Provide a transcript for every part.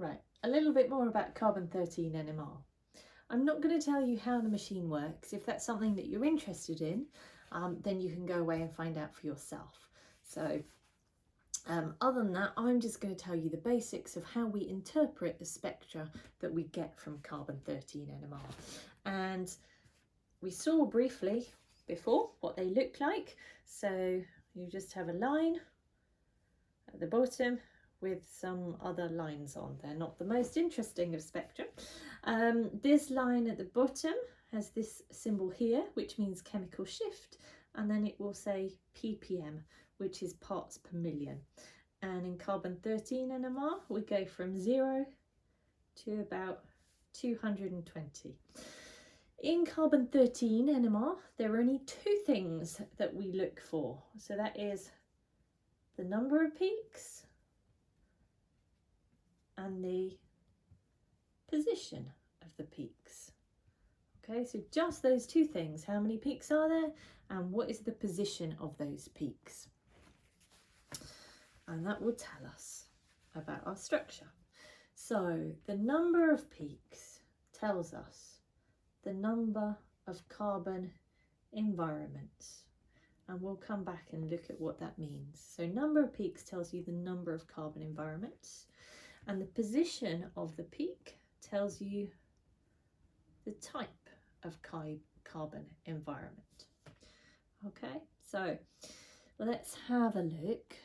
Right, a little bit more about carbon-13 NMR. I'm not going to tell you how the machine works. If that's something that you're interested in, then you can go away and find out for yourself. So other than that, I'm just going to tell you the basics of how we interpret the spectra that we get from carbon-13 NMR. And we saw briefly before what they look like. So you just have a line at the bottom with some other lines on. They're not the most interesting of spectrum. This line at the bottom has this symbol here, which means chemical shift, and then it will say ppm, which is parts per million. And in carbon-13 NMR, we go from 0 to about 220. In carbon-13 NMR, there are only two things that we look for. So that is the number of peaks and the position of the peaks. Okay, so just those two things. How many peaks are there and what is the position of those peaks? And that will tell us about our structure. So the number of peaks tells us the number of carbon environments, and we'll come back and look at what that means. So number of peaks tells you the number of carbon environments, and the position of the peak tells you the type of carbon environment. Okay, so let's have a look.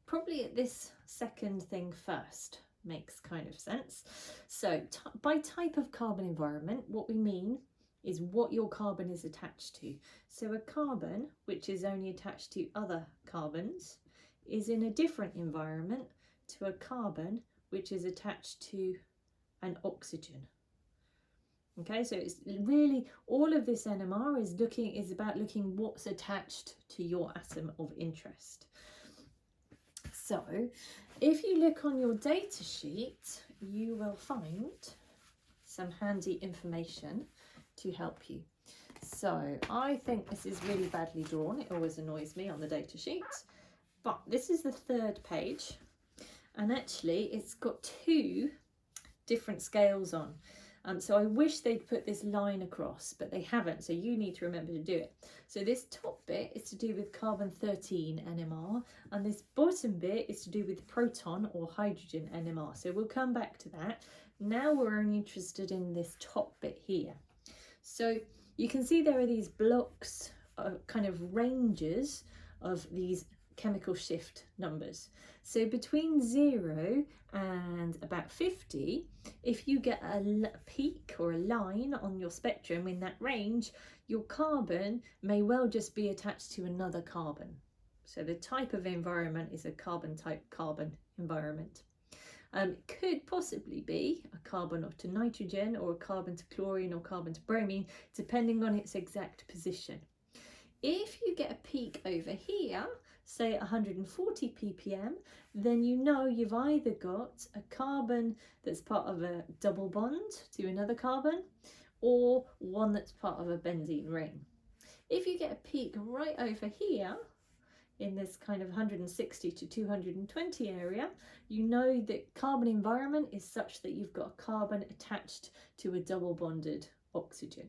Probably at this second thing first makes kind of sense. So by type of carbon environment, what we mean is what your carbon is attached to. So a carbon which is only attached to other carbons is in a different environment to a carbon which is attached to an oxygen. Okay, so it's really all of this NMR is about looking what's attached to your atom of interest. So if you look on your data sheet, you will find some handy information to help you. So I think this is really badly drawn. It always annoys me on the data sheet, but this is the third page, and actually it's got two different scales on. So I wish they'd put this line across, but they haven't, so you need to remember to do it. So this top bit is to do with carbon-13 NMR, and this bottom bit is to do with proton or hydrogen NMR. So we'll come back to that. Now we're only interested in this top bit here. So you can see there are these blocks, kind of ranges of these chemical shift numbers. So between 0 and about 50, if you get a peak or a line on your spectrum in that range, your carbon may well just be attached to another carbon. So the type of environment is a carbon type carbon environment. It could possibly be a carbon to nitrogen or a carbon to chlorine or carbon to bromine, depending on its exact position. If you get a peak over here, say 140 ppm, then you know you've either got a carbon that's part of a double bond to another carbon, or one that's part of a benzene ring. If you get a peak right over here, in this kind of 160 to 220 area, you know that carbon environment is such that you've got a carbon attached to a double bonded oxygen.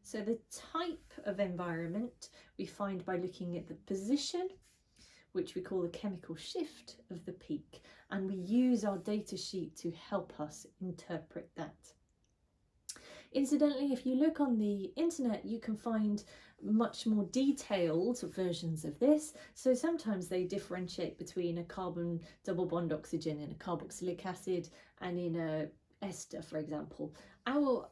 So the type of environment we find by looking at the position, which we call the chemical shift of the peak, and we use our data sheet to help us interpret that. Incidentally, if you look on the internet, you can find much more detailed versions of this. So sometimes they differentiate between a carbon double bond oxygen in a carboxylic acid and in a ester, for example. Our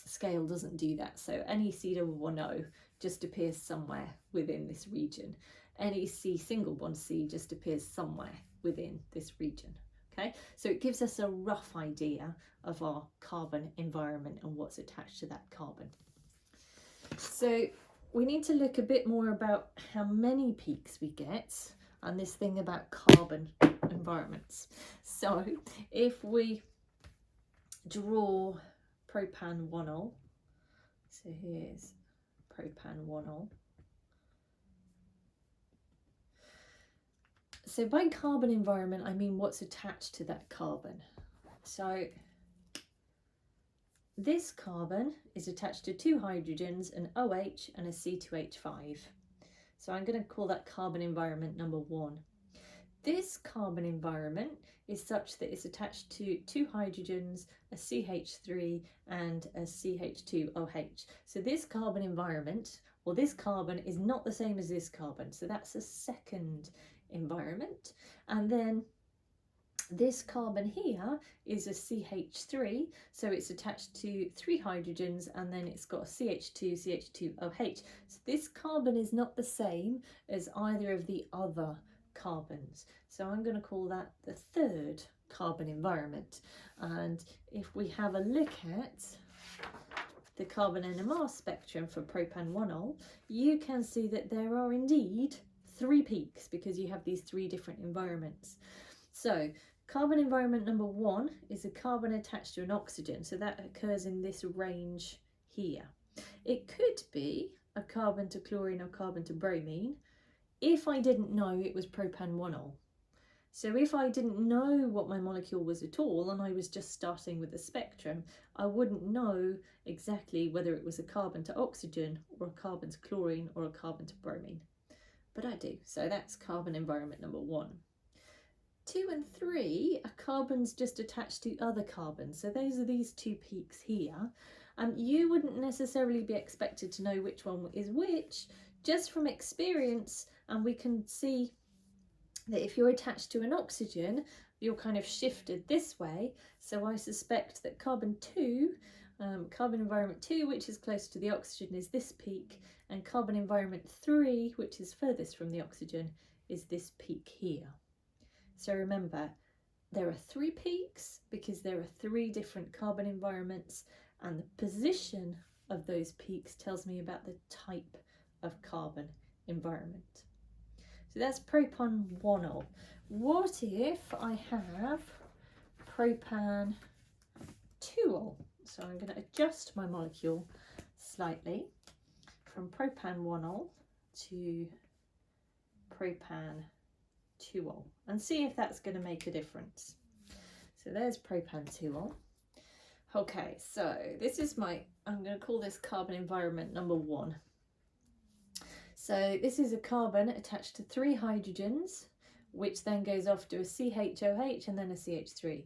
scale doesn't do that. So NEC10 just appears somewhere within this region. NEC single bond C just appears somewhere within this region. Okay, so it gives us a rough idea of our carbon environment and what's attached to that carbon. So we need to look a bit more about how many peaks we get and this thing about carbon environments. So if we draw propan-1-ol, so here's propan-1-ol. So by carbon environment, I mean what's attached to that carbon. So this carbon is attached to 2 hydrogens, an OH and a C2H5. So I'm going to call that carbon environment number 1. This carbon environment is such that it's attached to 2 hydrogens, a CH3 and a CH2OH. So this carbon environment, or this carbon, is not the same as this carbon. So that's a second environment. And then this carbon here is a CH3, so it's attached to 3 hydrogens and then it's got a CH2, CH2OH. So this carbon is not the same as either of the other carbons. So I'm going to call that the third carbon environment. And if we have a look at the carbon NMR spectrum for propan-1-ol, you can see that there are indeed 3 peaks because you have these 3 different environments. So carbon environment number 1 is a carbon attached to an oxygen, so that occurs in this range here. It could be a carbon to chlorine or carbon to bromine if I didn't know it was propan-1-ol. So if I didn't know what my molecule was at all and I was just starting with the spectrum, I wouldn't know exactly whether it was a carbon to oxygen or a carbon to chlorine or a carbon to bromine. But I do, so that's carbon environment number 1. 2 and 3 are carbons just attached to other carbons. So those are these 2 peaks here. You wouldn't necessarily be expected to know which one is which, just from experience, and we can see that if you're attached to an oxygen, you're kind of shifted this way. So I suspect that carbon environment 2, which is close to the oxygen, is this peak, and carbon environment 3, which is furthest from the oxygen, is this peak here. So remember, there are 3 peaks because there are 3 different carbon environments, and the position of those peaks tells me about the type of carbon environment. So that's propan-1-ol. What if I have propan-2-ol? So I'm going to adjust my molecule slightly from propan-1-ol to propan-2-ol and see if that's going to make a difference. So there's propan-2-ol. Okay, so this is I'm going to call this carbon environment number 1. So this is a carbon attached to 3 hydrogens, which then goes off to a CHOH and then a CH3.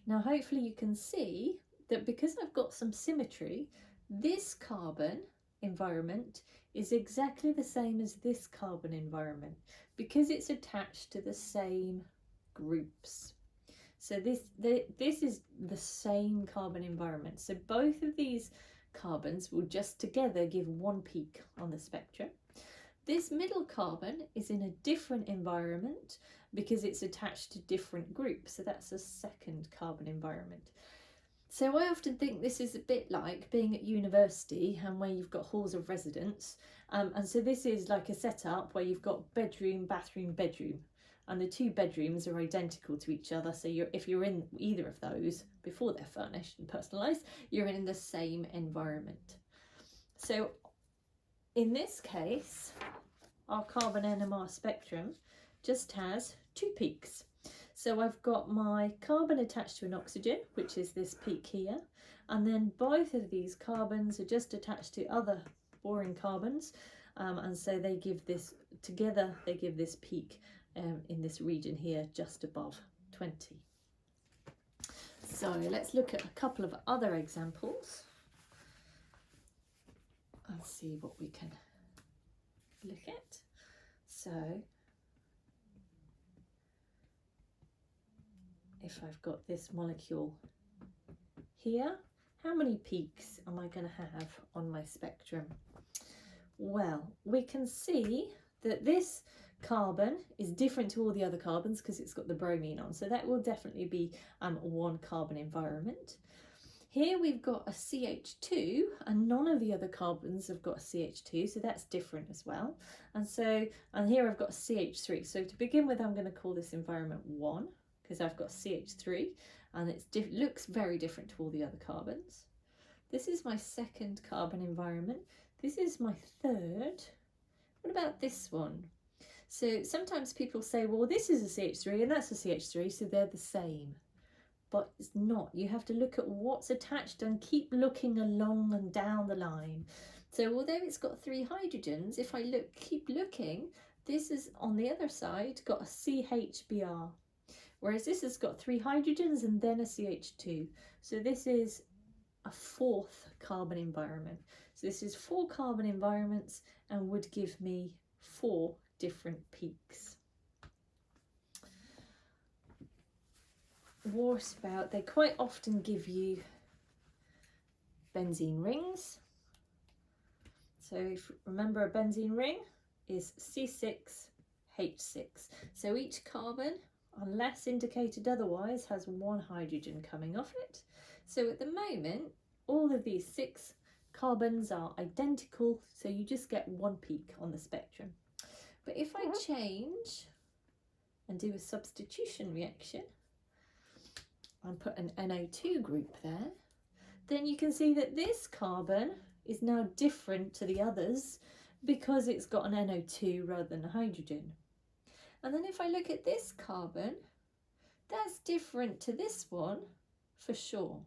Now hopefully you can see that because I've got some symmetry, this carbon environment is exactly the same as this carbon environment because it's attached to the same groups. So this is the same carbon environment. So both of these carbons will just together give 1 peak on the spectrum. This middle carbon is in a different environment because it's attached to different groups. So that's a second carbon environment. So I often think this is a bit like being at university and where you've got halls of residence. And so this is like a setup where you've got bedroom, bathroom, bedroom. And the 2 bedrooms are identical to each other. So if you're in either of those before they're furnished and personalised, you're in the same environment. So in this case, our carbon NMR spectrum just has 2 peaks. So I've got my carbon attached to an oxygen, which is this peak here, and then both of these carbons are just attached to other boring carbons, and so they give this together, they give this peak in this region here just above 20. So let's look at a couple of other examples and see what we can look at. So if I've got this molecule here, how many peaks am I going to have on my spectrum? Well, we can see that this carbon is different to all the other carbons because it's got the bromine on, so that will definitely be 1 carbon environment. Here we've got a CH2 and none of the other carbons have got a CH2, so that's different as well. And here I've got a CH3. So to begin with, I'm going to call this environment 1 because I've got CH3 and it looks very different to all the other carbons. This is my second carbon environment. This is my third. What about this one? So sometimes people say, well, this is a CH3 and that's a CH3, so they're the same. but it's not. You have to look at what's attached and keep looking along and down the line. So although it's got 3 hydrogens, if I keep looking, this is on the other side got a CHBr, whereas this has got 3 hydrogens and then a CH2. So this is a 4th carbon environment. So this is 4 carbon environments and would give me 4 different peaks. What about, they quite often give you benzene rings. So if remember, a benzene ring is C6H6. So each carbon, unless indicated otherwise, has 1 hydrogen coming off it. So at the moment, all of these 6 carbons are identical, so you just get 1 peak on the spectrum. But if I change and do a substitution reaction and put an NO2 group there, then you can see that this carbon is now different to the others because it's got an NO2 rather than a hydrogen. And then if I look at this carbon, that's different to this one for sure.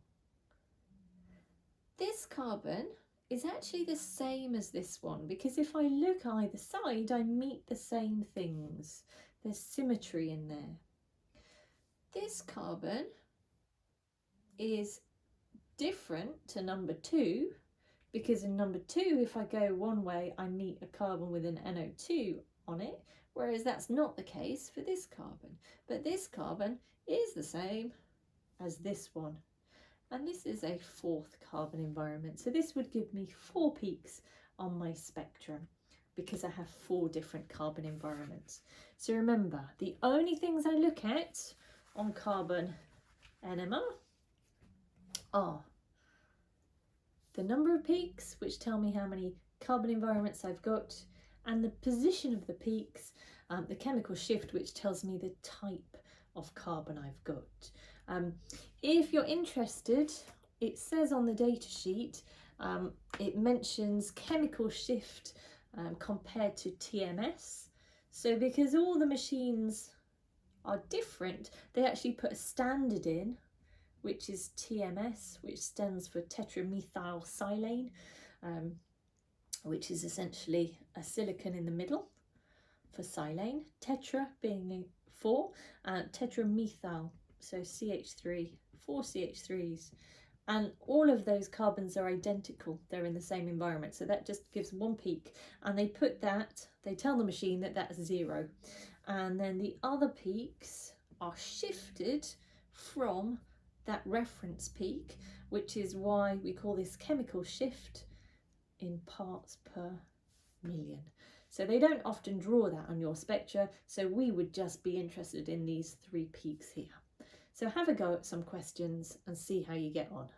This carbon is actually the same as this one, because if I look either side, I meet the same things. There's symmetry in there. This carbon is different to number 2, because in number 2, if I go one way, I meet a carbon with an NO2 on it, whereas that's not the case for this carbon. But this carbon is the same as this one. And this is a 4th carbon environment. So this would give me 4 peaks on my spectrum because I have 4 different carbon environments. So remember, the only things I look at on carbon NMR are the number of peaks, which tell me how many carbon environments I've got, and the position of the peaks, the chemical shift, which tells me the type of carbon I've got. If you're interested, it says on the data sheet, it mentions chemical shift compared to TMS. So because all the machines are different, they actually put a standard in, which is TMS, which stands for tetramethylsilane, which is essentially a silicon in the middle for silane, tetra being 4, tetramethyl, so CH3, 4 CH3s, and all of those carbons are identical. They're in the same environment, so that just gives 1 peak, and they put that, they tell the machine that that's 0, and then the other peaks are shifted from that reference peak, which is why we call this chemical shift in parts per million. So they don't often draw that on your spectra, so we would just be interested in these 3 peaks here. So have a go at some questions and see how you get on.